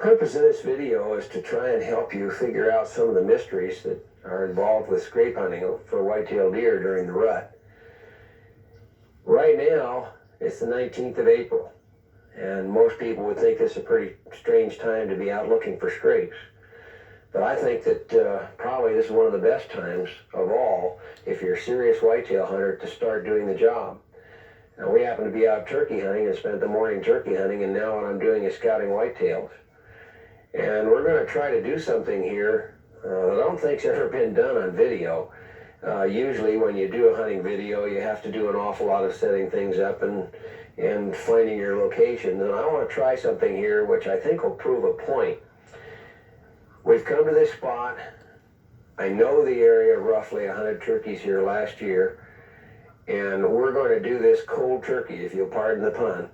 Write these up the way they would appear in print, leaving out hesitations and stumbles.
purpose of this video is to try and help you figure out some of the mysteries that are involved with scrape hunting for white-tailed deer during the rut. Right now, it's the 19th of April, and most people would think this is a pretty strange time to be out looking for scrapes. But I think that probably this is one of the best times of all, if you're a serious whitetail hunter, to start doing the job. Now, we happen to be out turkey hunting and spent the morning turkey hunting, and now what I'm doing is scouting whitetails. And we're going to try to do something here that I don't think's ever been done on video. Usually when you do a hunting video, you have to do an awful lot of setting things up and finding your locations. And I want to try something here which I think will prove a point. We've come to this spot. I know the area roughly. I hunted turkeys here last year. And we're going to do this cold turkey, if you'll pardon the pun,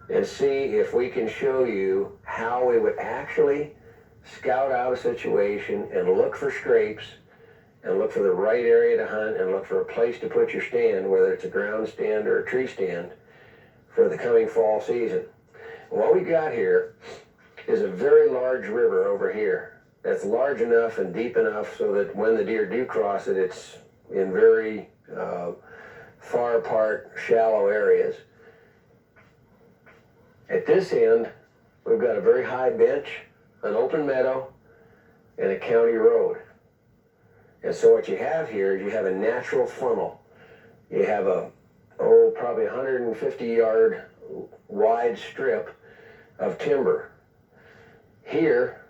and see if we can show you how we would actually scout out a situation and look for scrapes and look for the right area to hunt and look for a place to put your stand, whether it's a ground stand or a tree stand, for the coming fall season. What we got here is a very large river over here that's large enough and deep enough so that when the deer do cross it, it's in very far apart, shallow areas. At this end, we've got a very high bench, an open meadow, and a county road. And so what you have here is you have a natural funnel. You have a, probably 150-yard wide strip of timber. Here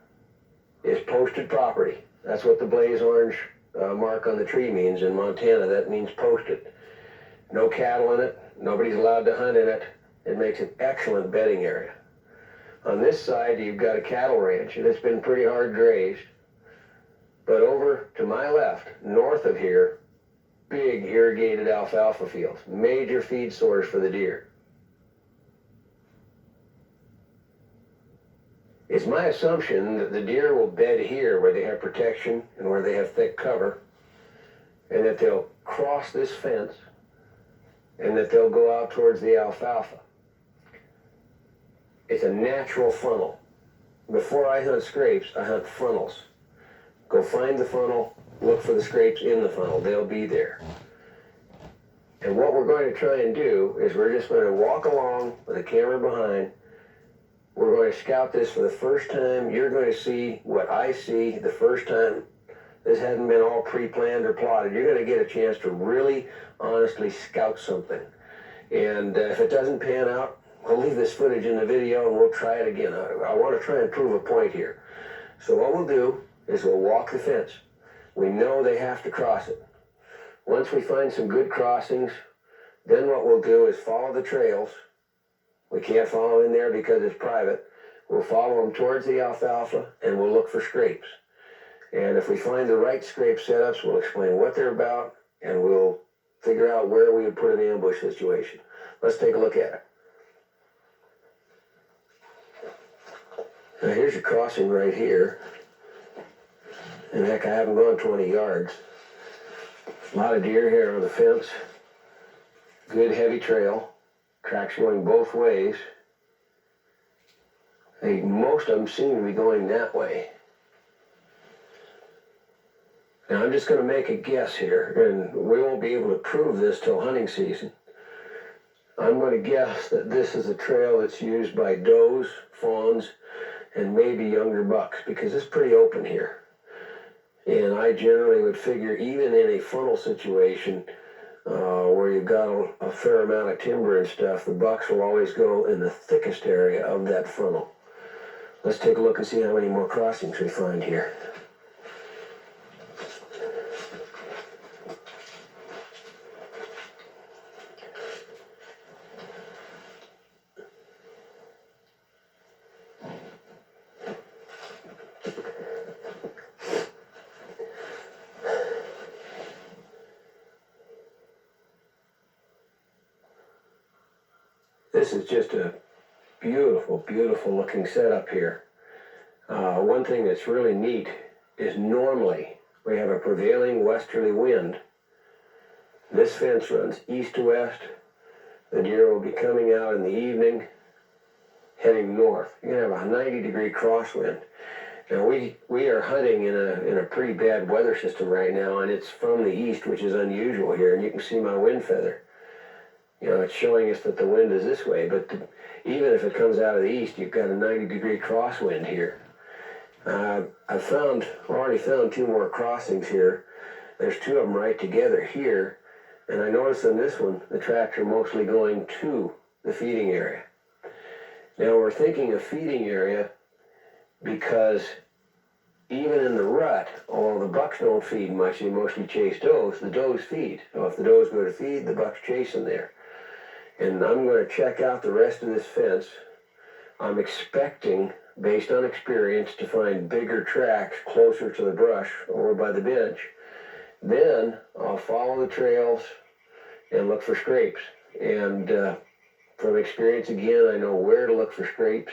is posted property. That's what the blaze orange mark on the tree means in Montana. That means posted. No cattle in it. Nobody's allowed to hunt in it. It makes an excellent bedding area. On this side, you've got a cattle ranch, and it's been pretty hard grazed. But over to my left, north of here, big irrigated alfalfa fields, major feed source for the deer. It's my assumption that the deer will bed here where they have protection and where they have thick cover, and that they'll cross this fence, and that they'll go out towards the alfalfa. It's a natural funnel. Before I hunt scrapes, I hunt funnels. Go find the funnel, look for the scrapes in the funnel. They'll be there. And what we're going to try and do is we're just going to walk along with a camera behind. We're going to scout this for the first time. You're going to see what I see the first time. This hasn't been all pre-planned or plotted. You're going to get a chance to really honestly scout something. And if it doesn't pan out, I'll leave this footage in the video and we'll try it again. I want to try and prove a point here. So what we'll do is we'll walk the fence. We know they have to cross it. Once we find some good crossings, then what we'll do is follow the trails. We can't follow in there because it's private. We'll follow them towards the alfalfa and we'll look for scrapes. And if we find the right scrape setups, we'll explain what they're about and we'll figure out where we would put an ambush situation. Let's take a look at it. Now here's a crossing right here. And heck, I haven't gone 20 yards. A lot of deer here on the fence. Good heavy trail. Tracks going both ways. Most of them seem to be going that way. Now I'm just going to make a guess here, and we won't be able to prove this till hunting season. I'm going to guess that this is a trail that's used by does, fawns, and maybe younger bucks, because it's pretty open here. And I generally would figure even in a funnel situation where you've got a fair amount of timber and stuff, the bucks will always go in the thickest area of that funnel. Let's take a look and see how many more crossings we find here. This is just a beautiful, beautiful looking setup here. One thing that's really neat is normally we have a prevailing westerly wind. This fence runs east to west. The deer will be coming out in the evening, heading north. You're going to have a 90-degree crosswind. Now, we are hunting in a pretty bad weather system right now, and it's from the east, which is unusual here, and you can see my wind feather. You know, it's showing us that the wind is this way, but even if it comes out of the east, you've got a 90-degree crosswind here. I've already found 2 more crossings here. There's 2 of them right together here, and I noticed on this one, the tracks are mostly going to the feeding area. Now, we're thinking of feeding area because even in the rut, although the bucks don't feed much, they mostly chase does, the does feed. So if the does go to feed, the bucks chase them there. And I'm going to check out the rest of this fence. I'm expecting, based on experience, to find bigger tracks closer to the brush over by the bench. Then I'll follow the trails and look for scrapes. And from experience, again, I know where to look for scrapes.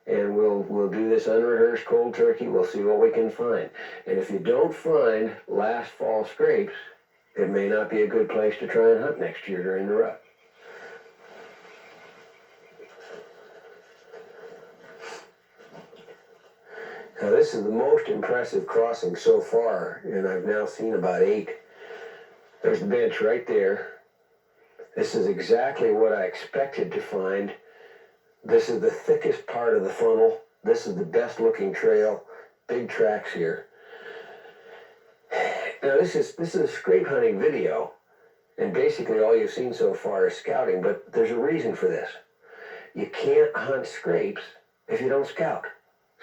And we'll do this unrehearsed cold turkey. We'll see what we can find. And if you don't find last fall scrapes, it may not be a good place to try and hunt next year during the rut. Now, this is the most impressive crossing so far, and I've now seen about 8. There's the bench right there. This is exactly what I expected to find. This is the thickest part of the funnel. This is the best looking trail. Big tracks here. Now, this is a scrape hunting video, and basically all you've seen so far is scouting, but there's a reason for this. You can't hunt scrapes if you don't scout.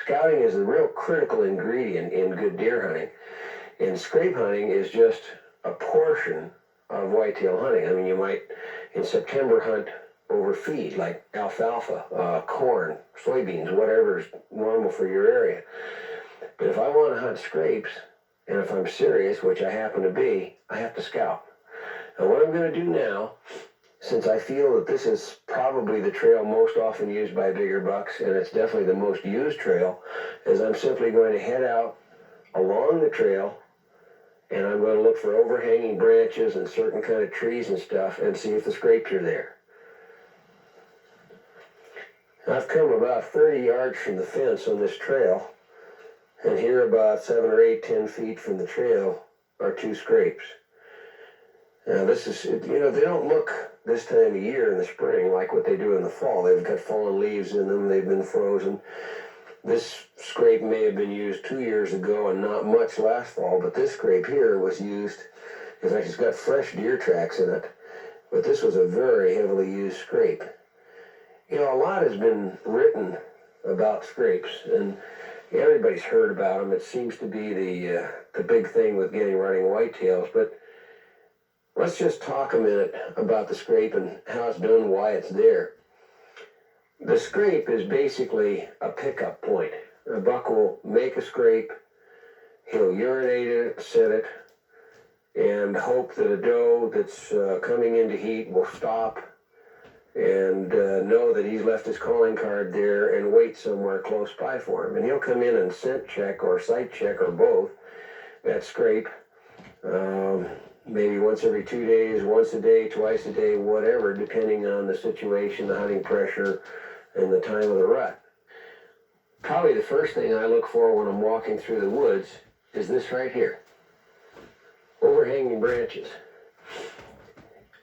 Scouting is a real critical ingredient in good deer hunting, and scrape hunting is just a portion of whitetail hunting. I mean, you might in September hunt over feed like alfalfa, corn, soybeans, whatever is normal for your area. But if I want to hunt scrapes, and if I'm serious, which I happen to be, I have to scout. And what I'm going to do now, since I feel that this is probably the trail most often used by bigger bucks, and it's definitely the most used trail, is I'm simply going to head out along the trail, and I'm going to look for overhanging branches and certain kind of trees and stuff and see if the scrapes are there. I've come about 30 yards from the fence on this trail, and here about 7 or 8, 10 feet from the trail are 2 scrapes. Now, this is, you know, they don't look this time of year in the spring like what they do in the fall. They've got fallen leaves in them. They've been frozen. This scrape may have been used 2 years ago and not much last fall, but this scrape here was used, in fact, it's got fresh deer tracks in it, but this was a very heavily used scrape. You know, a lot has been written about scrapes, and everybody's heard about them. It seems to be the big thing with getting running whitetails, but let's just talk a minute about the scrape and how it's done, why it's there. The scrape is basically a pickup point. A buck will make a scrape, he'll urinate it, set it, and hope that a doe that's coming into heat will stop and know that he's left his calling card there and wait somewhere close by for him. And he'll come in and scent check or sight check or both that scrape. Maybe once every 2 days, once a day, twice a day, whatever, depending on the situation, the hunting pressure, and the time of the rut. Probably the first thing I look for when I'm walking through the woods is this right here. Overhanging branches.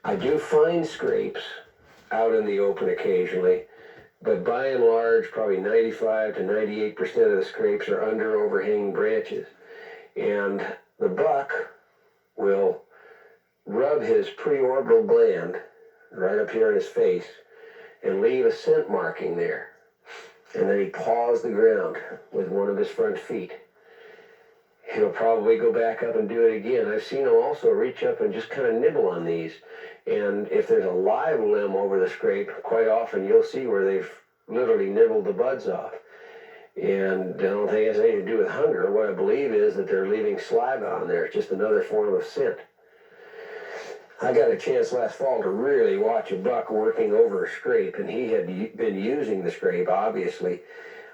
I do find scrapes out in the open occasionally, but by and large, probably 95 to 98% of the scrapes are under overhanging branches. And the buck will rub his preorbital gland right up here in his face and leave a scent marking there. And then he paws the ground with one of his front feet. He'll probably go back up and do it again. I've seen him also reach up and just kind of nibble on these. And if there's a live limb over the scrape, quite often you'll see where they've literally nibbled the buds off. And I don't think it has anything to do with hunger. What I believe is that they're leaving saliva on there. It's just another form of scent. I got a chance last fall to really watch a buck working over a scrape, and he had been using the scrape, obviously.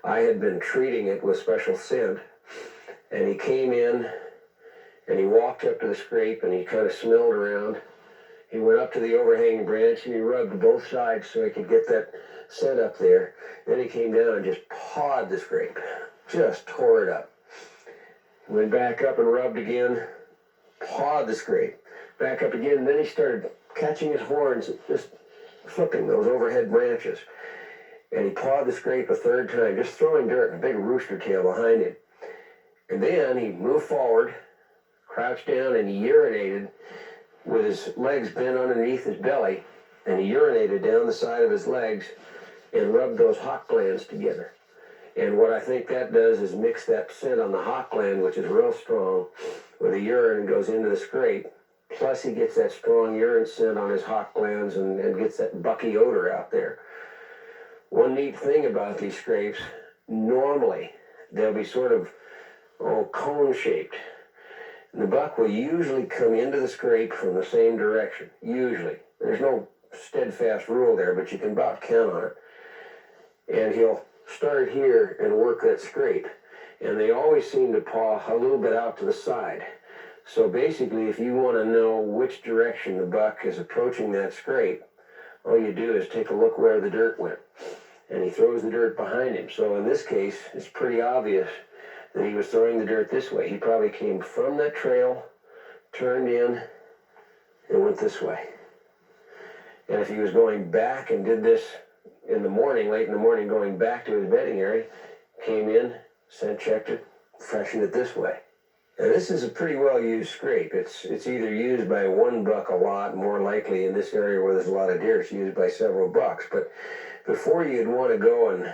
I had been treating it with special scent, and he came in, and he walked up to the scrape, and he kind of smelled around. He went up to the overhanging branch, and he rubbed both sides so he could get that scent up there. Then he came down and just pawed the scrape, just tore it up. Went back up and rubbed again, pawed the scrape, back up again, and then he started catching his horns, just flipping those overhead branches. And he pawed the scrape a third time, just throwing dirt and a big rooster tail behind him. And then he moved forward, crouched down, and he urinated with his legs bent underneath his belly, and he urinated down the side of his legs and rubbed those hock glands together. And what I think that does is mix that scent on the hock gland, which is real strong, with the urine and goes into the scrape. Plus he gets that strong urine scent on his hock glands and gets that bucky odor out there. One neat thing about these scrapes, normally they'll be sort of cone-shaped. And the buck will usually come into the scrape from the same direction, usually. There's no steadfast rule there, but you can about count on it. And he'll start here and work that scrape. And they always seem to paw a little bit out to the side. So basically, if you want to know which direction the buck is approaching that scrape, all you do is take a look where the dirt went. And he throws the dirt behind him. So in this case, it's pretty obvious that he was throwing the dirt this way. He probably came from that trail, turned in, and went this way. And if he was going back and did this in the morning, late in the morning, going back to his bedding area, came in, scent checked it, freshened it this way. Now this is a pretty well used scrape. It's either used by one buck a lot, more likely in this area where there's a lot of deer, it's used by several bucks. But before you'd want to go and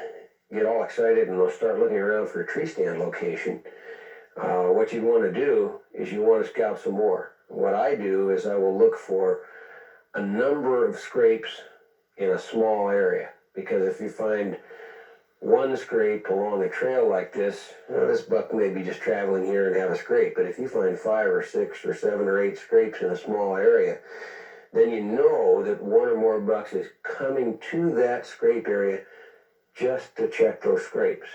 get all excited and start looking around for a tree stand location, what you'd want to do is you want to scout some more. What I do is I will look for a number of scrapes in a small area, because if you find one scrape along a trail like this, this buck may be just traveling here and have a scrape. But if you find 5 or 6 or 7 or 8 scrapes in a small area, then you know that one or more bucks is coming to that scrape area just to check those scrapes.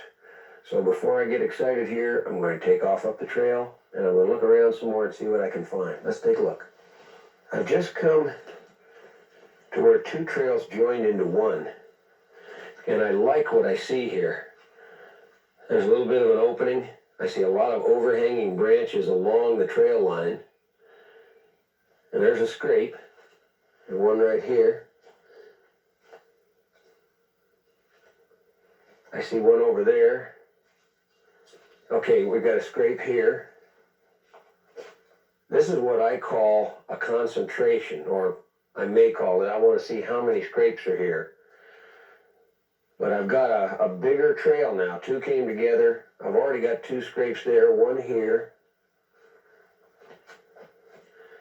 So before I get excited here, I'm going to take off up the trail and I'm going to look around some more and see what I can find. Let's take a look. I've just come to where 2 trails joined into one. And I like what I see here. There's a little bit of an opening. I see a lot of overhanging branches along the trail line. And there's a scrape. And one right here. I see one over there. Okay, we've got a scrape here. This is what I call a concentration, or I may call it. I want to see how many scrapes are here. But I've got a bigger trail now. 2 came together. I've already got 2 scrapes there, one here.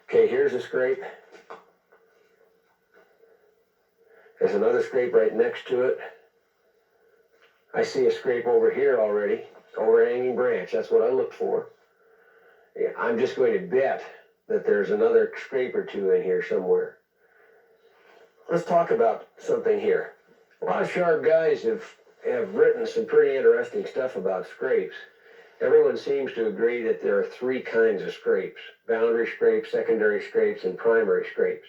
Okay, here's a scrape. There's another scrape right next to it. I see a scrape over here already. Overhanging branch, that's what I look for. Yeah, I'm just going to bet that there's another scrape or 2 in here somewhere. Let's talk about something here. A lot of sharp guys have written some pretty interesting stuff about scrapes. Everyone seems to agree that there are 3 kinds of scrapes: boundary scrapes, secondary scrapes, and primary scrapes.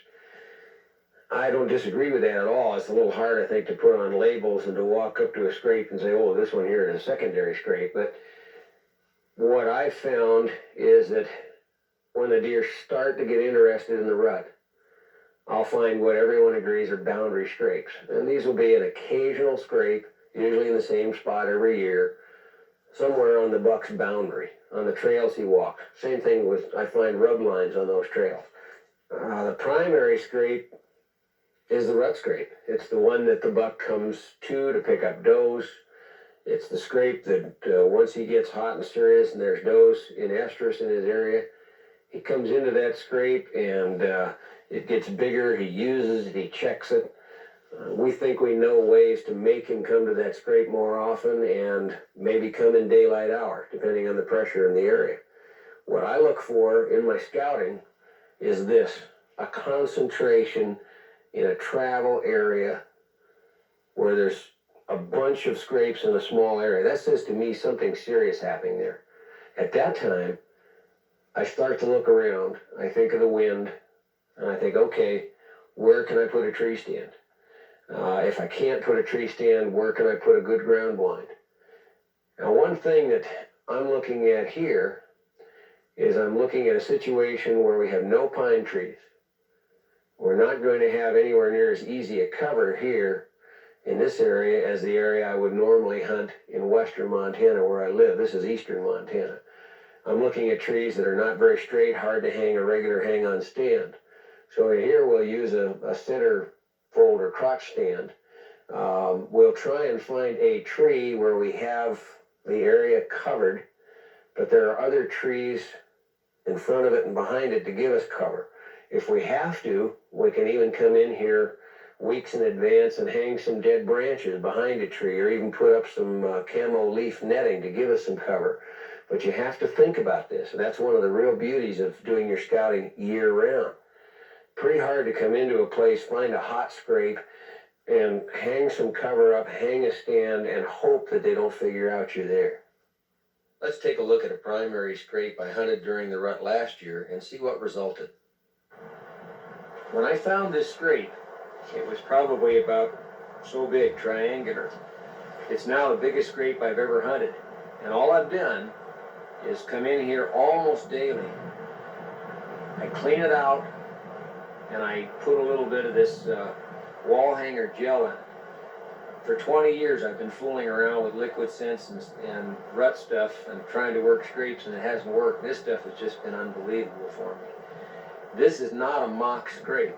I don't disagree with that at all. It's a little hard, I think, to put on labels and to walk up to a scrape and say, oh, this one here is a secondary scrape. But what I found is that when the deer start to get interested in the rut, I'll find what everyone agrees are boundary scrapes. And these will be an occasional scrape, usually in the same spot every year, somewhere on the buck's boundary, on the trails he walks. Same thing with, I find rub lines on those trails. The primary scrape is the rut scrape. It's the one that the buck comes to pick up does. It's the scrape that once he gets hot and serious and there's does in estrus in his area, he comes into that scrape and it gets bigger, he uses it, he checks it. We think we know ways to make him come to that scrape more often and maybe come in daylight hours, depending on the pressure in the area. What I look for in my scouting is this: a concentration in a travel area where there's a bunch of scrapes in a small area. That says to me something serious happening there. At that time, I start to look around. I think of the wind, and I think, okay, where can I put a tree stand? If I can't put a tree stand, where can I put a good ground blind? Now, one thing that I'm looking at here is I'm looking at a situation where we have no pine trees. We're not going to have anywhere near as easy a cover here in this area as the area I would normally hunt in western Montana where I live. This is eastern Montana. I'm looking at trees that are not very straight, hard to hang a regular hang-on stand. So here we'll use a center fold or crotch stand. We'll try and find a tree where we have the area covered, but there are other trees in front of it and behind it to give us cover. If we have to, we can even come in here weeks in advance and hang some dead branches behind a tree, or even put up some camo leaf netting to give us some cover. But you have to think about this, and that's one of the real beauties of doing your scouting year-round. Pretty hard to come into a place, find a hot scrape, and hang some cover up, hang a stand, and hope that they don't figure out you're there. Let's take a look at a primary scrape I hunted during the rut last year and see what resulted. When I found this scrape, it was probably about so big, triangular. It's now the biggest scrape I've ever hunted. And all I've done is come in here almost daily. I clean it out and I put a little bit of this wall hanger gel in it. For 20 years I've been fooling around with liquid scents and rut stuff and trying to work scrapes, and it hasn't worked. This stuff has just been unbelievable for me. This is not a mock scrape.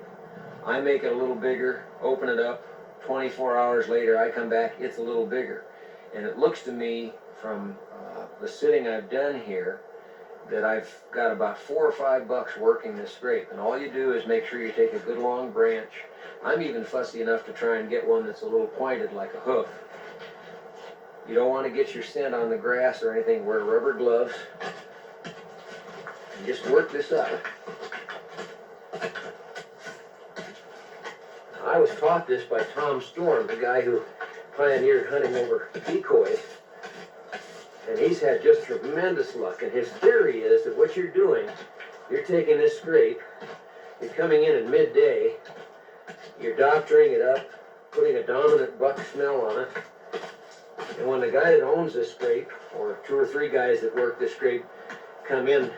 I make it a little bigger, open it up, 24 hours later I come back, it's a little bigger. And it looks to me from the sitting I've done here that I've got about $4 or $5 working this scrape. And all you do is make sure you take a good long branch. I'm even fussy enough to try and get one that's a little pointed like a hoof. You don't want to get your scent on the grass or anything. Wear rubber gloves. And just work this up. I was taught this by Tom Storm, the guy who pioneered hunting over decoys. And he's had just tremendous luck. And his theory is that what you're doing, you're taking this scrape, you're coming in midday, you're doctoring it up, putting a dominant buck smell on it. And when the guy that owns this scrape, or 2 or 3 guys that work this scrape, come in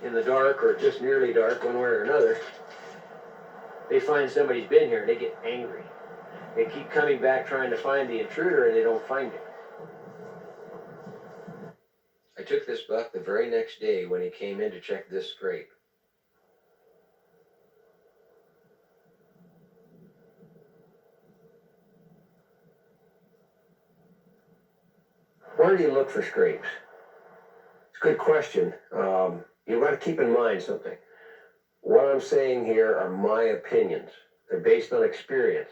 the dark or just nearly dark, one way or another, they find somebody's been here and they get angry. They keep coming back trying to find the intruder and they don't find him. I took this buck the very next day when he came in to check this scrape. Where do you look for scrapes? It's a good question. You've got to keep in mind something. What I'm saying here are my opinions. They're based on experience,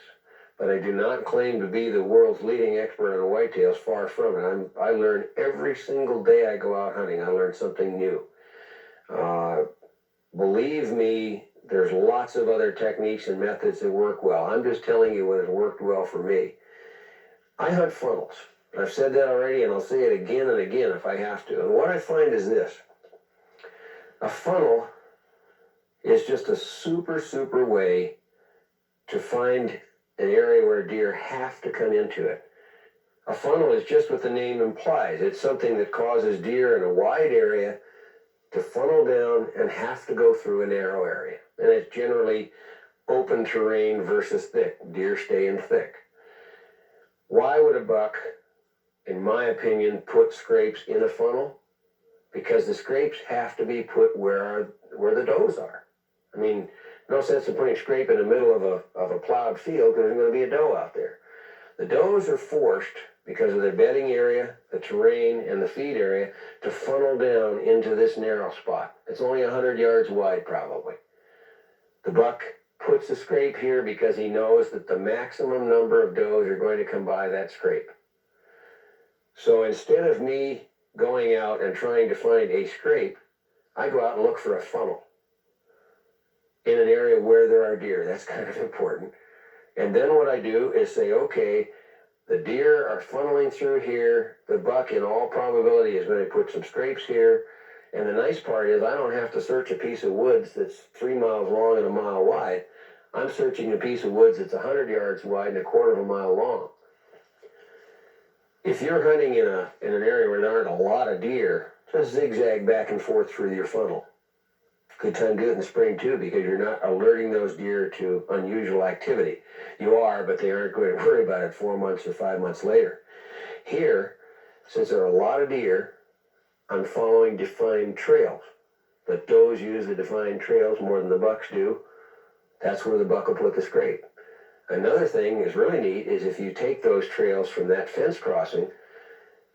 but I do not claim to be the world's leading expert on whitetails, far from it. I learn every single day I go out hunting. I learn something new. Believe me, there's lots of other techniques and methods that work well. I'm just telling you what has worked well for me. I hunt funnels. I've said that already, and I'll say it again and again if I have to. And what I find is this. A funnel is just a super way to find an area where deer have to come into it. A funnel is just what the name implies. It's something that causes deer in a wide area to funnel down and have to go through a narrow area. And it's generally open terrain versus thick. Deer stay in thick. Why would a buck, in my opinion, put scrapes in a funnel? Because the scrapes have to be put where the does are. I mean, no sense in putting scrape in the middle of a plowed field because there's going to be a doe out there. The does are forced, because of their bedding area, the terrain, and the feed area, to funnel down into this narrow spot. It's only 100 yards wide, probably. The buck puts the scrape here because he knows that the maximum number of does are going to come by that scrape. So instead of me going out and trying to find a scrape, I go out and look for a funnel in an area where there are deer. That's kind of important. And then what I do is say, okay, the deer are funneling through here. The buck, in all probability, is going to put some scrapes here. And the nice part is I don't have to search a piece of woods that's 3 miles long and a mile wide. I'm searching a piece of woods that's 100 yards wide and a quarter of a mile long. If you're hunting in an area where there aren't a lot of deer, just zigzag back and forth through your funnel. Good time to do it in the spring too, because you're not alerting those deer to unusual activity. You are, but they aren't going to worry about it 4 months or 5 months later. Here, since there are a lot of deer, I'm following defined trails. The does use the defined trails more than the bucks do. That's where the buck will put the scrape. Another thing is really neat is if you take those trails from that fence crossing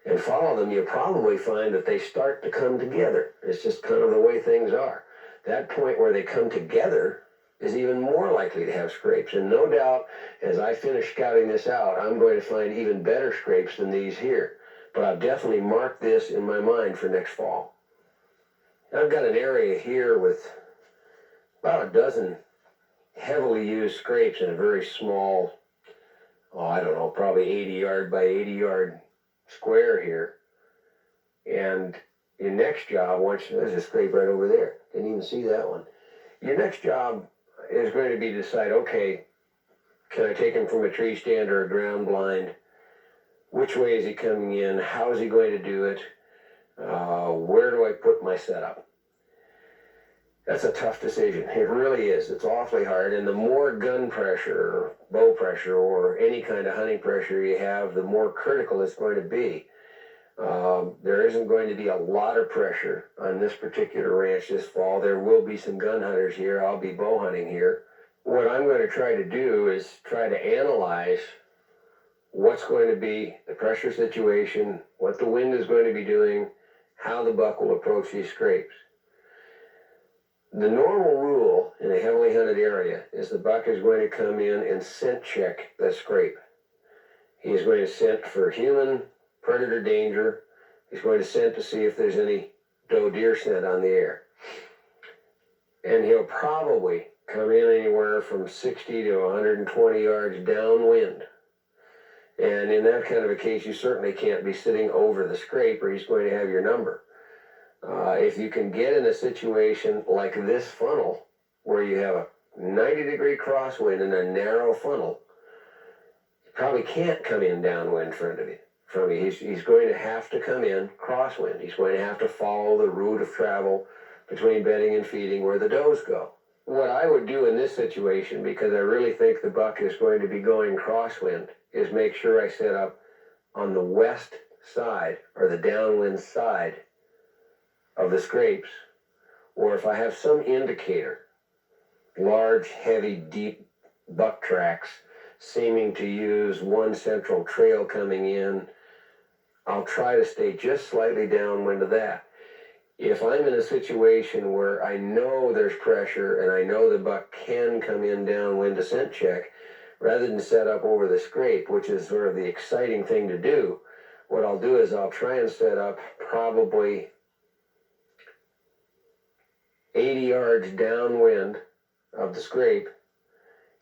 and follow them, you'll probably find that they start to come together. It's just kind of the way things are. That point where they come together is even more likely to have scrapes. And no doubt, as I finish scouting this out, I'm going to find even better scrapes than these here. But I've definitely marked this in my mind for next fall. I've got an area here with about a dozen heavily used scrapes in a very small, I don't know, probably 80 yard by 80 yard square here. And your next job, there's a scrape right over there. Didn't even see that one. Your next job is going to be to decide, okay, can I take him from a tree stand or a ground blind? Which way is he coming in? How is he going to do it? Where do I put my setup? That's a tough decision. It really is. It's awfully hard. And the more gun pressure or bow pressure or any kind of hunting pressure you have, the more critical it's going to be. There isn't going to be a lot of pressure on this particular ranch this fall. There will be some gun hunters here. I'll be bow hunting here. What I'm going to try to do is try to analyze what's going to be the pressure situation, what the wind is going to be doing, how the buck will approach these scrapes. The normal rule in a heavily hunted area is the buck is going to come in and scent check the scrape. He's going to scent for human predator danger. He's going to scent to see if there's any doe deer scent on the air. And he'll probably come in anywhere from 60 to 120 yards downwind. And in that kind of a case, you certainly can't be sitting over the scrape or he's going to have your number. If you can get in a situation like this funnel, where you have a 90-degree crosswind and a narrow funnel, you probably can't come in downwind from you. He's going to have to come in crosswind. He's going to have to follow the route of travel between bedding and feeding where the does go. What I would do in this situation, because I really think the buck is going to be going crosswind, is make sure I set up on the west side or the downwind side of the scrapes, or if I have some indicator, large, heavy, deep buck tracks seeming to use one central trail coming in, I'll try to stay just slightly downwind of that. If I'm in a situation where I know there's pressure and I know the buck can come in downwind to scent check, rather than set up over the scrape, which is sort of the exciting thing to do, what I'll do is I'll try and set up probably 80 yards downwind of the scrape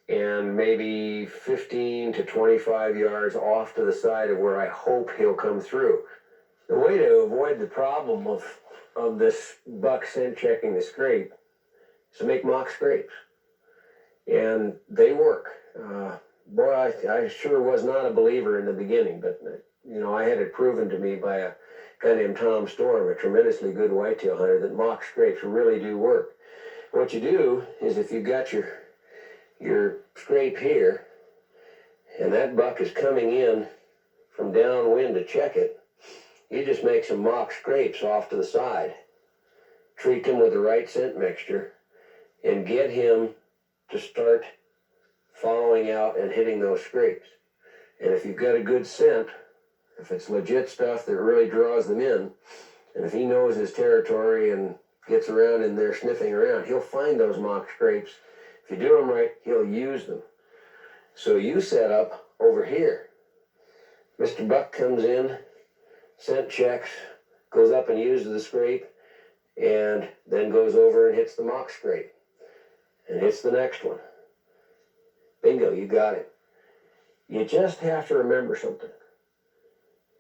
and maybe 15 to 25 yards off to the side of where I hope he'll come through. The way to avoid the problem of this buck scent checking the scrape is to make mock scrapes. And they work. Boy, I sure was not a believer in the beginning, but I had it proven to me by a guy named Tom Storm, a tremendously good whitetail hunter, that mock scrapes really do work. What you do is if you got your scrape here, and that buck is coming in from downwind to check it, you just make some mock scrapes off to the side. Treat them with the right scent mixture, and get him to start following out and hitting those scrapes. And if you've got a good scent, if it's legit stuff that really draws them in, and if he knows his territory and gets around in there sniffing around, he'll find those mock scrapes. If you do them right, he'll use them. So you set up over here. Mr. Buck comes in, scent checks, goes up and uses the scrape, and then goes over and hits the mock scrape. And hits the next one. Bingo, you got it. You just have to remember something.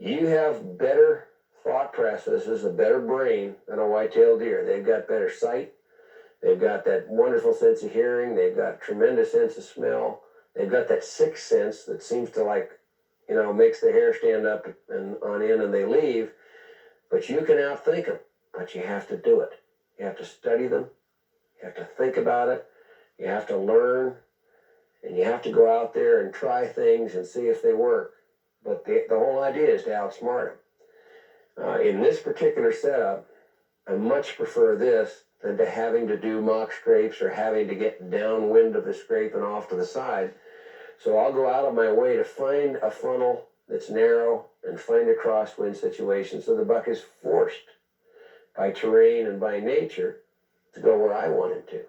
You have better thought processes, a better brain than a white-tailed deer. They've got better sight, They've got that wonderful sense of hearing. They've got tremendous sense of smell. They've got that sixth sense that seems to makes the hair stand up and on end and they leave. But you can outthink them, but you have to do it. You have to study them. You have to think about it. You have to learn. And you have to go out there and try things and see if they work. But the whole idea is to outsmart them. In this particular setup, I much prefer this than to having to do mock scrapes or having to get downwind of the scrape and off to the side. So I'll go out of my way to find a funnel that's narrow and find a crosswind situation so the buck is forced by terrain and by nature to go where I want him to.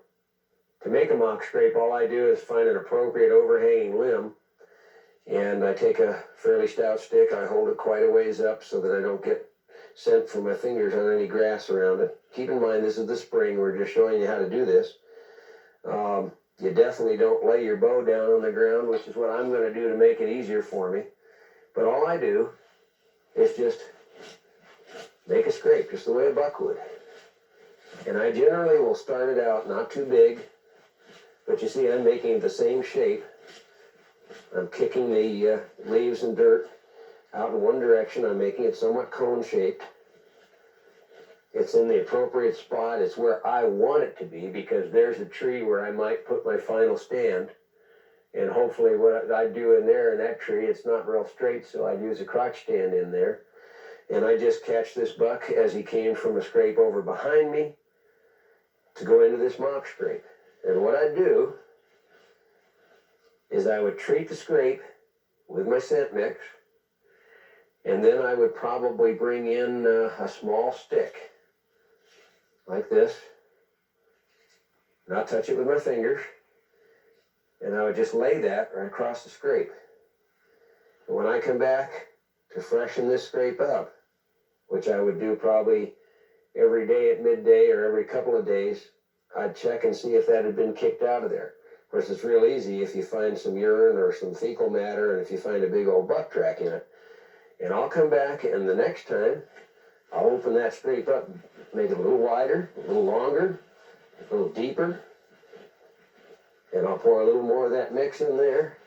To make a mock scrape, all I do is find an appropriate overhanging limb, and I take a fairly stout stick. I hold it quite a ways up so that I don't get scent from my fingers on any grass around it. Keep in mind, this is the spring. We're just showing you how to do this. You definitely don't lay your bow down on the ground, which is what I'm going to do to make it easier for me. But all I do is just make a scrape, just the way a buck would. And I generally will start it out not too big, but you see I'm making the same shape. I'm kicking the leaves and dirt out in one direction. I'm making it somewhat cone-shaped. It's in the appropriate spot. It's where I want it to be, because there's a tree where I might put my final stand. And hopefully what I do in there in that tree, it's not real straight, so I'd use a crotch stand in there. And I just catch this buck as he came from a scrape over behind me to go into this mock scrape. And what I'd do is I would treat the scrape with my scent mix, and then I would probably bring in a small stick like this, not touch it with my fingers, and I would just lay that right across the scrape. And when I come back to freshen this scrape up, which I would do probably every day at midday or every couple of days, I'd check and see if that had been kicked out of there. Of course, it's real easy if you find some urine or some fecal matter and if you find a big old buck track in it. And I'll come back, and the next time I'll open that scrape up, make it a little wider, a little longer, a little deeper, and I'll pour a little more of that mix in there.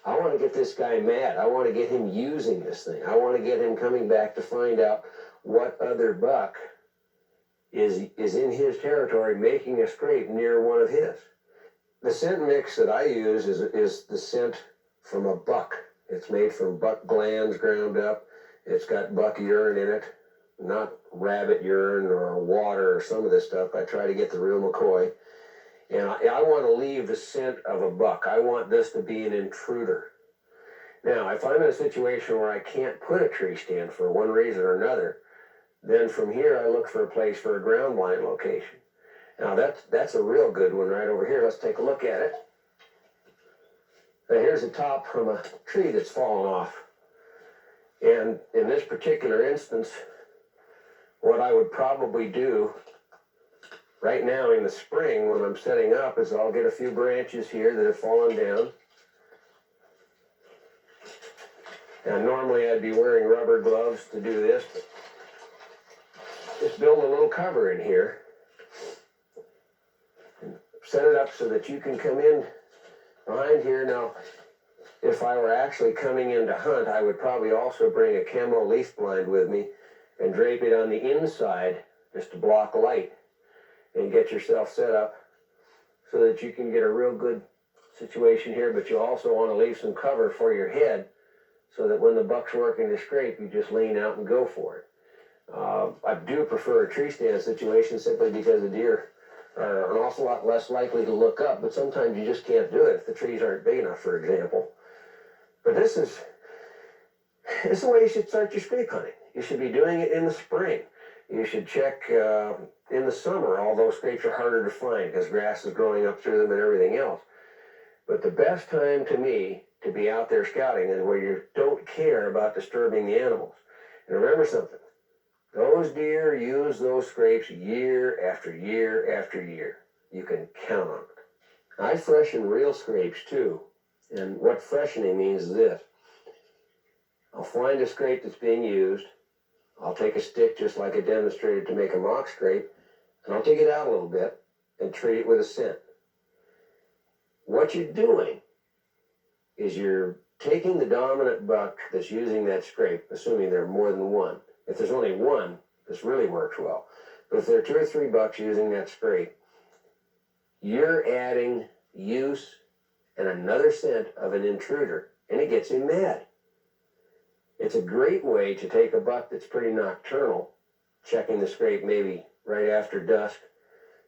I want to get this guy mad. I want to get him using this thing. I want to get him coming back to find out what other buck is in his territory making a scrape near one of his. The scent mix that I use is the scent from a buck. It's made from buck glands ground up. It's got buck urine in it, not rabbit urine or water or some of this stuff. I try to get the real McCoy. And I want to leave the scent of a buck. I want this to be an intruder. Now, if I'm in a situation where I can't put a tree stand for one reason or another, then from here I look for a place for a ground blind location. Now that's a real good one right over here. Let's take a look at it. Now here's a top from a tree that's fallen off. And in this particular instance, what I would probably do right now in the spring when I'm setting up is I'll get a few branches here that have fallen down. Now normally I'd be wearing rubber gloves to do this, but just build a little cover in here. And set it up so that you can come in behind here. Now, if I were actually coming in to hunt, I would probably also bring a camo leaf blind with me and drape it on the inside just to block light and get yourself set up so that you can get a real good situation here, but you also want to leave some cover for your head so that when the buck's working the scrape, you just lean out and go for it. I do prefer a tree stand situation simply because the deer are an awful lot less likely to look up, but sometimes you just can't do it if the trees aren't big enough, for example. But this is the way you should start your scrape hunting. You should be doing it in the spring. You should check in the summer, although scrapes are harder to find because grass is growing up through them and everything else. But the best time to me to be out there scouting is where you don't care about disturbing the animals. And remember something, those deer use those scrapes year after year after year. You can count on it. I freshen real scrapes too. And what freshening means is this. I'll find a scrape that's being used. I'll take a stick just like I demonstrated to make a mock scrape, and I'll dig it out a little bit, and treat it with a scent. What you're doing is you're taking the dominant buck that's using that scrape, assuming there are more than one. If there's only one, this really works well. But if there are 2 or 3 bucks using that scrape, you're adding use and another scent of an intruder, and it gets him mad. It's a great way to take a buck that's pretty nocturnal, checking the scrape maybe right after dusk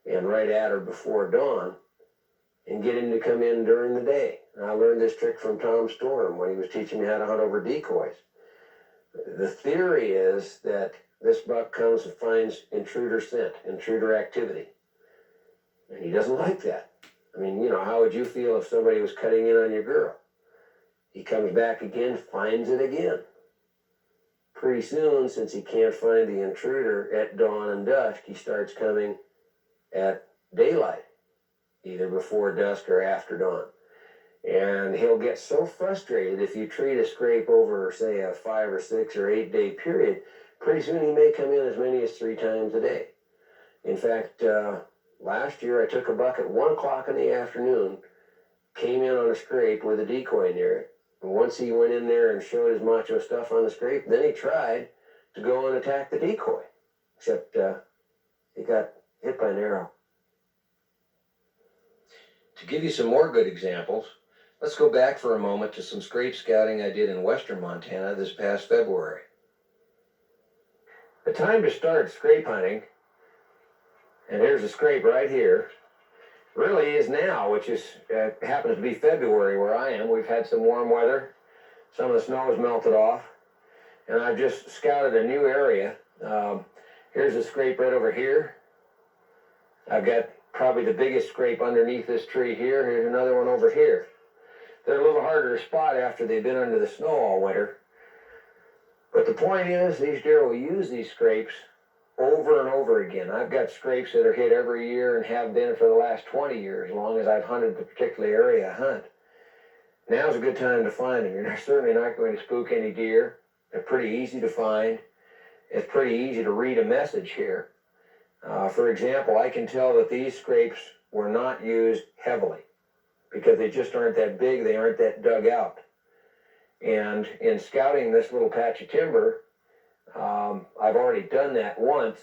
and right at or before dawn, and get him to come in during the day. And I learned this trick from Tom Storm when he was teaching me how to hunt over decoys. The theory is that this buck comes and finds intruder scent, intruder activity. And he doesn't like that. I mean, how would you feel if somebody was cutting in on your girl? He comes back again, finds it again. Pretty soon, since he can't find the intruder at dawn and dusk, he starts coming at daylight, either before dusk or after dawn. And he'll get so frustrated if you treat a scrape over, say, a 5 or 6 or 8 day period, pretty soon he may come in as many as 3 times a day. In fact, last year I took a buck at 1 o'clock in the afternoon, came in on a scrape with a decoy near it. And once he went in there and showed his macho stuff on the scrape, then he tried to go and attack the decoy. Except he got hit by an arrow. To give you some more good examples, let's go back for a moment to some scrape scouting I did in western Montana this past February. The time to start scrape hunting, and here's a scrape right here, really is now, which is happens to be February where I am. We've had some warm weather. Some of the snow has melted off. And I've just scouted a new area. Here's a scrape right over here. I've got probably the biggest scrape underneath this tree here. Here's another one over here. They're a little harder to spot after they've been under the snow all winter. But the point is, these deer will use these scrapes over and over again. I've got scrapes that are hit every year and have been for the last 20 years, as long as I've hunted the particular area I hunt. Now's a good time to find them. You're certainly not going to spook any deer. They're pretty easy to find. It's pretty easy to read a message here. For example, I can tell that these scrapes were not used heavily because they just aren't that big, they aren't that dug out. And in scouting this little patch of timber, I've already done that once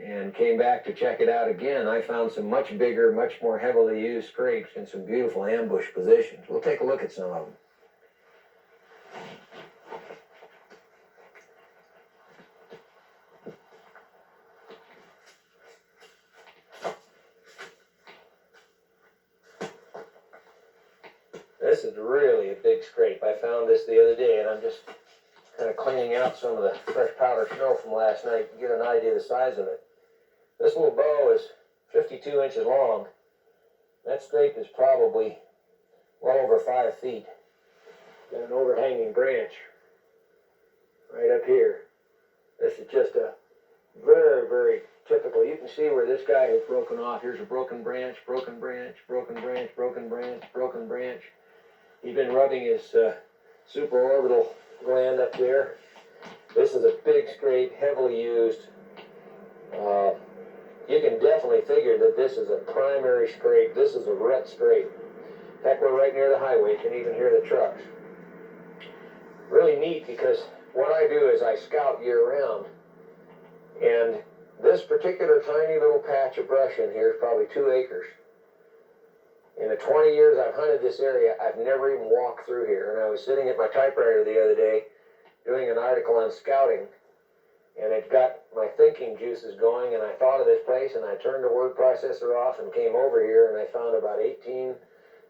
and came back to check it out again. I found some much bigger, much more heavily used scrapes in some beautiful ambush positions. We'll take a look at some of them. This is really a big scrape. I found this the other day, and I'm just kind of cleaning out some of the fresh powder snow from last night to get an idea of the size of it. This little bow is 52 inches long. That scrape is probably well over 5 feet. Got an overhanging branch right up here. This is just a very, very typical. You can see where this guy has broken off. Here's a broken branch, broken branch, broken branch, broken branch, broken branch. He's been rubbing his supraorbital gland up there. This is a big scrape, heavily used. You can definitely figure that this is a primary scrape. This is a rut scrape. In fact, we're right near the highway. You can even hear the trucks. Really neat because what I do is I scout year-round. And this particular tiny little patch of brush in here is probably 2 acres. In the 20 years I've hunted this area, I've never even walked through here. And I was sitting at my typewriter the other day doing an article on scouting, and it got my thinking juices going, and I thought of this place, and I turned the word processor off and came over here, and I found about 18,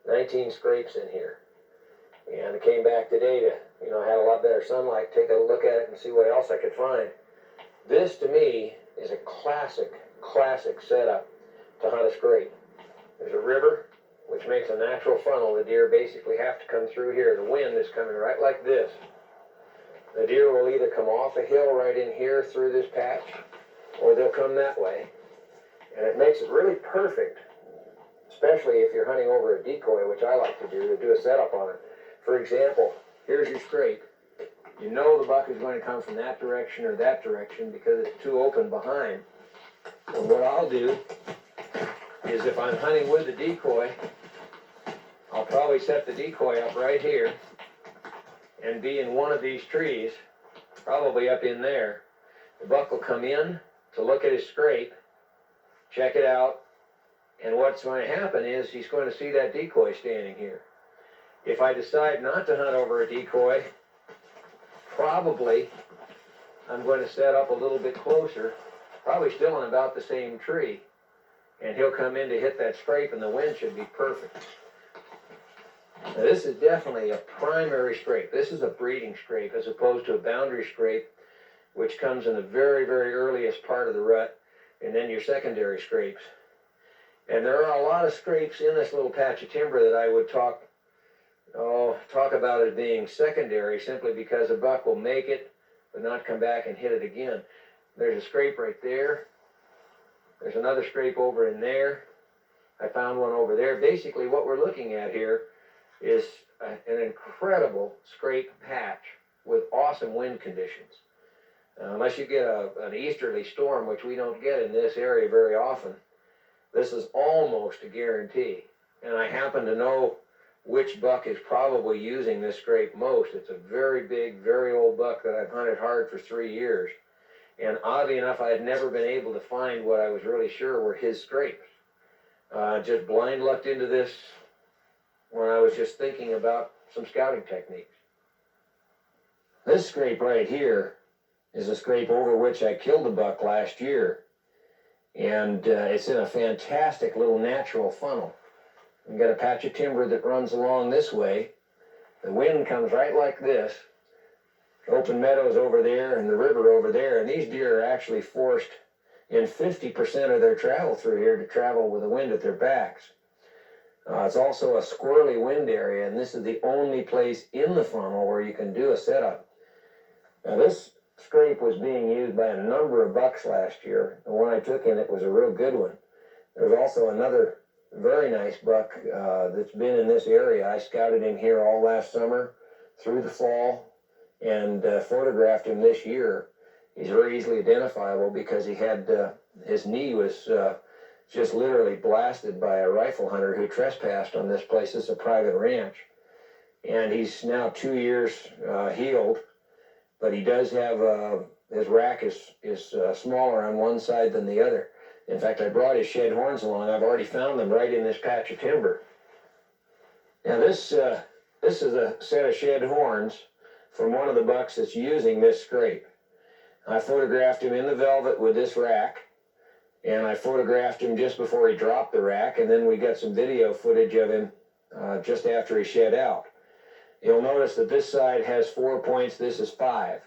19 scrapes in here. And I came back today to, had a lot better sunlight, take a look at it and see what else I could find. This, to me, is a classic setup to hunt a scrape. There's a river, which makes a natural funnel. The deer basically have to come through here. The wind is coming right like this. The deer will either come off a hill right in here through this patch, or they'll come that way. And it makes it really perfect, especially if you're hunting over a decoy, which I like to do a setup on it. For example, here's your scrape. You know the buck is going to come from that direction or that direction because it's too open behind. And what I'll do is if I'm hunting with the decoy, I'll probably set the decoy up right here and be in one of these trees, probably up in there. The buck will come in to look at his scrape, check it out, and what's going to happen is he's going to see that decoy standing here. If I decide not to hunt over a decoy, probably I'm going to set up a little bit closer, probably still in about the same tree, and he'll come in to hit that scrape and the wind should be perfect. Now this is definitely a primary scrape. This is a breeding scrape as opposed to a boundary scrape, which comes in the very, very earliest part of the rut, and then your secondary scrapes. And there are a lot of scrapes in this little patch of timber that I would talk about as being secondary, simply because a buck will make it but not come back and hit it again. There's a scrape right there. There's another scrape over in there. I found one over there. Basically what we're looking at here is an incredible scrape patch with awesome wind conditions. Unless you get an easterly storm, which we don't get in this area very often, this is almost a guarantee. And I happen to know which buck is probably using this scrape most. It's a very big, very old buck that I've hunted hard for 3 years. And oddly enough, I had never been able to find what I was really sure were his scrapes. Just blind lucked into this when I was just thinking about some scouting techniques. This scrape right here is a scrape over which I killed a buck last year. And it's in a fantastic little natural funnel. We've got a patch of timber that runs along this way. The wind comes right like this. Open meadows over there and the river over there. And these deer are actually forced in 50% of their travel through here to travel with the wind at their backs. It's also a squirrely wind area, and this is the only place in the funnel where you can do a setup. Now this scrape was being used by a number of bucks last year. The one I took in it was a real good one. There's also another very nice buck that's been in this area. I scouted him here all last summer through the fall and photographed him this year. He's very easily identifiable because he had his knee was just literally blasted by a rifle hunter who trespassed on this place. It's a private ranch, and he's now 2 years healed. But he does have, his rack is smaller on one side than the other. In fact, I brought his shed horns along. I've already found them right in this patch of timber. Now this is a set of shed horns from one of the bucks that's using this scrape. I photographed him in the velvet with this rack, and I photographed him just before he dropped the rack, and then we got some video footage of him just after he shed out. You'll notice that this side has 4 points, this is 5.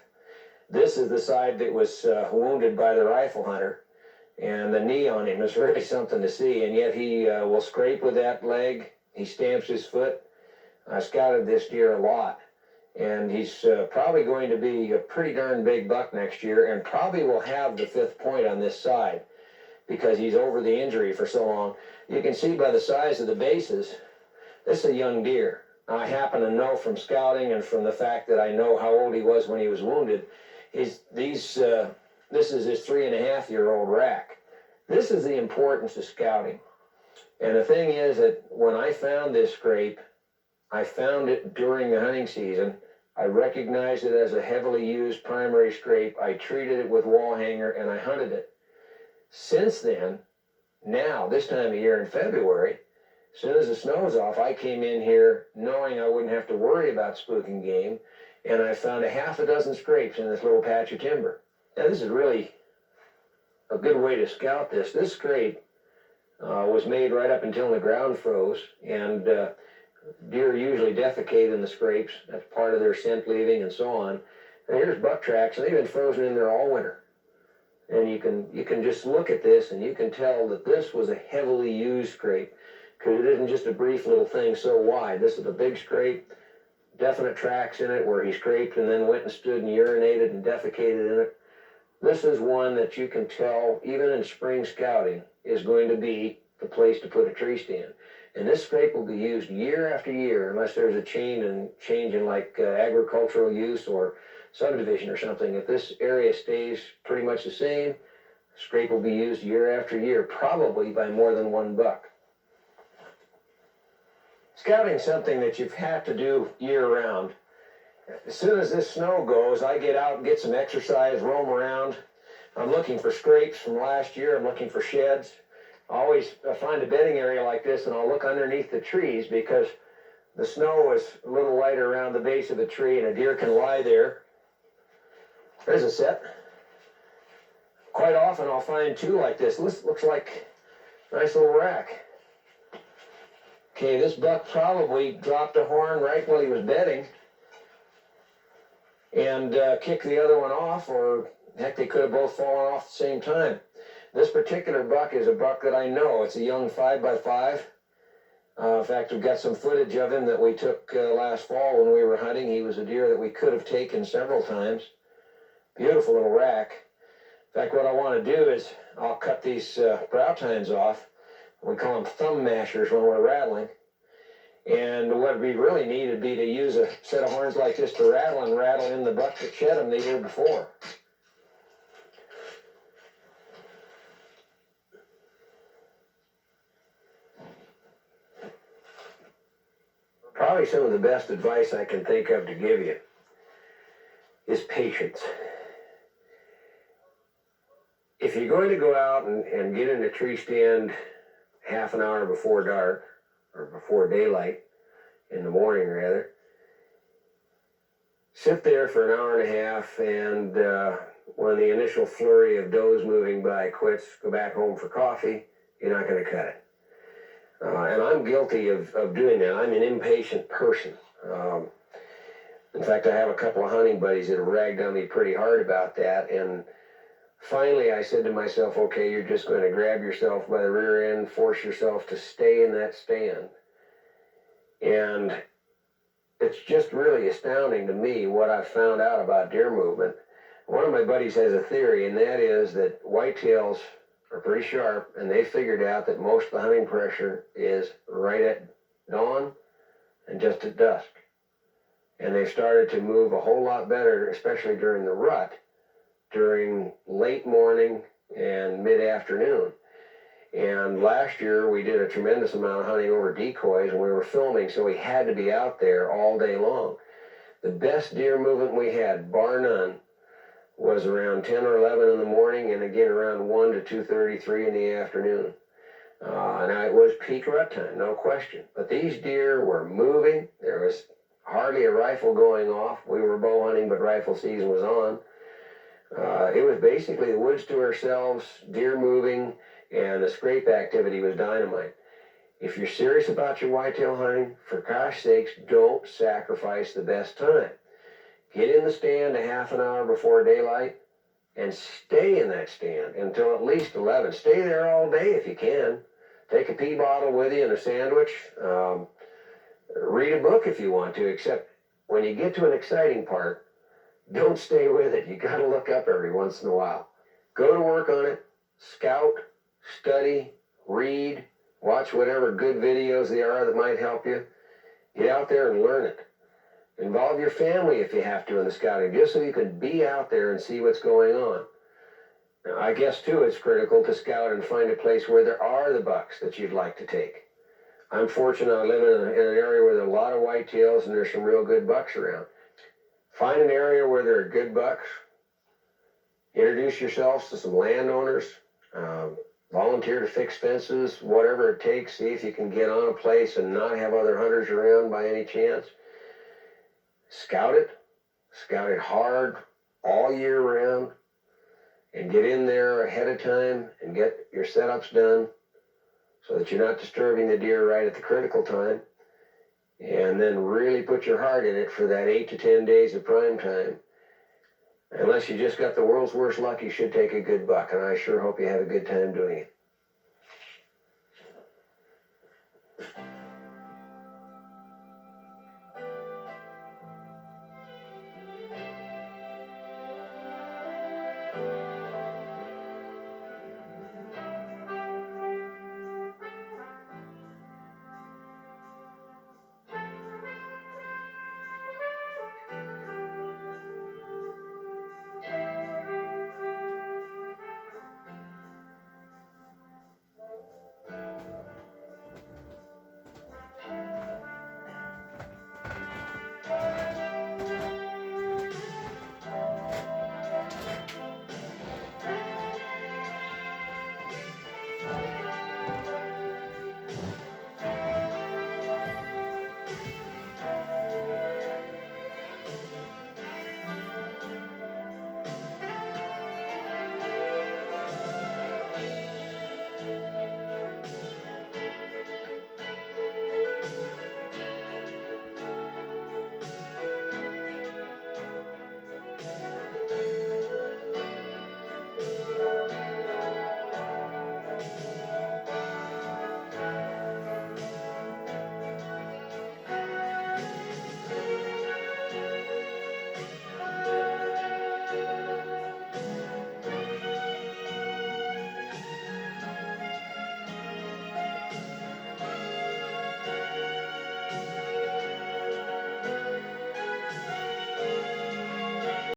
This is the side that was wounded by the rifle hunter, and the knee on him is really something to see, and yet he will scrape with that leg. He stamps his foot. I scouted this deer a lot, and he's probably going to be a pretty darn big buck next year, and probably will have the 5th point on this side because he's over the injury for so long. You can see by the size of the bases, this is a young deer. I happen to know from scouting and from the fact that I know how old he was when he was wounded, this is his 3.5-year-old rack. This is the importance of scouting. And the thing is that when I found this scrape, I found it during the hunting season. I recognized it as a heavily used primary scrape. I treated it with wall hanger and I hunted it. Since then, now, this time of year in February, as soon as the snow's off, I came in here knowing I wouldn't have to worry about spooking game, and I found a half a dozen scrapes in this little patch of timber. Now, this is really a good way to scout this. This scrape was made right up until the ground froze, and deer usually defecate in the scrapes. That's part of their scent leaving and so on. And here's buck tracks, and they've been frozen in there all winter. And you can just look at this, and you can tell that this was a heavily used scrape, because it isn't just a brief little thing so wide. This is a big scrape, definite tracks in it where he scraped and then went and stood and urinated and defecated in it. This is one that you can tell, even in spring scouting, is going to be the place to put a tree stand. And this scrape will be used year after year unless there's a change in like agricultural use or subdivision or something. If this area stays pretty much the same, Scrape will be used year after year, probably by more than one buck. Scouting is something that you've had to do year-round. As soon as this snow goes, I get out and get some exercise, roam around. I'm looking for scrapes from last year. I'm looking for sheds. I find a bedding area like this, and I'll look underneath the trees because the snow is a little lighter around the base of the tree, and a deer can lie there. There's a set. Quite often I'll find two like this. This looks like a nice little rack. Okay, this buck probably dropped a horn right while he was bedding and kicked the other one off, or heck, they could have both fallen off at the same time. This particular buck is a buck that I know. It's a young 5x5. In fact, we've got some footage of him that we took last fall when we were hunting. He was a deer that we could have taken several times. Beautiful little rack. In fact, what I want to do is I'll cut these brow tines off. We call them thumb mashers when we're rattling. And what we really need would be to use a set of horns like this to rattle in the buck that shed them the year before. Probably some of the best advice I can think of to give you is patience. If you're going to go out and get in a tree stand half an hour before dark, or before daylight, in the morning rather, sit there for an hour and a half, and when the initial flurry of does moving by quits, go back home for coffee. You're not going to cut it. And I'm guilty of doing that. I'm an impatient person. In fact, I have a couple of hunting buddies that have ragged on me pretty hard about that, and finally I said to myself, okay, you're just going to grab yourself by the rear end, force yourself to stay in that stand. And it's just really astounding to me what I've found out about deer movement. One of my buddies has a theory, and that is that whitetails are pretty sharp, and they figured out that most of the hunting pressure is right at dawn and just at dusk. And they've started to move a whole lot better, especially during the rut, during late morning and mid-afternoon. And last year we did a tremendous amount of hunting over decoys, and we were filming, so we had to be out there all day long. The best deer movement we had, bar none, was around 10 or 11 in the morning, and again around 1 to 2:30, 3 in the afternoon. Now it was peak rut time, no question. But these deer were moving. There was hardly a rifle going off. We were bow hunting, but rifle season was on. It was basically the woods to ourselves, deer moving, and the scrape activity was dynamite. If you're serious about your whitetail hunting, for gosh sakes, don't sacrifice the best time. Get in the stand a half an hour before daylight and stay in that stand until at least 11. Stay there all day if you can. Take a pee bottle with you and a sandwich. Read a book if you want to, except when you get to an exciting part, don't stay with it. You got to look up every once in a while. Go to work on it. Scout, study, read, watch whatever good videos there are that might help you. Get out there and learn it. Involve your family if you have to in the scouting, just so you can be out there and see what's going on. Now, I guess, too, it's critical to scout and find a place where there are the bucks that you'd like to take. I'm fortunate I live in an area where there are a lot of whitetails and there's some real good bucks around. Find an area where there are good bucks. Introduce yourselves to some landowners. Volunteer to fix fences, whatever it takes. See if you can get on a place and not have other hunters around by any chance. Scout it hard all year round, and get in there ahead of time and get your setups done so that you're not disturbing the deer right at the critical time. And then really put your heart in it for that 8 to 10 days of prime time. Unless you just got the world's worst luck, you should take a good buck, and I sure hope you have a good time doing it.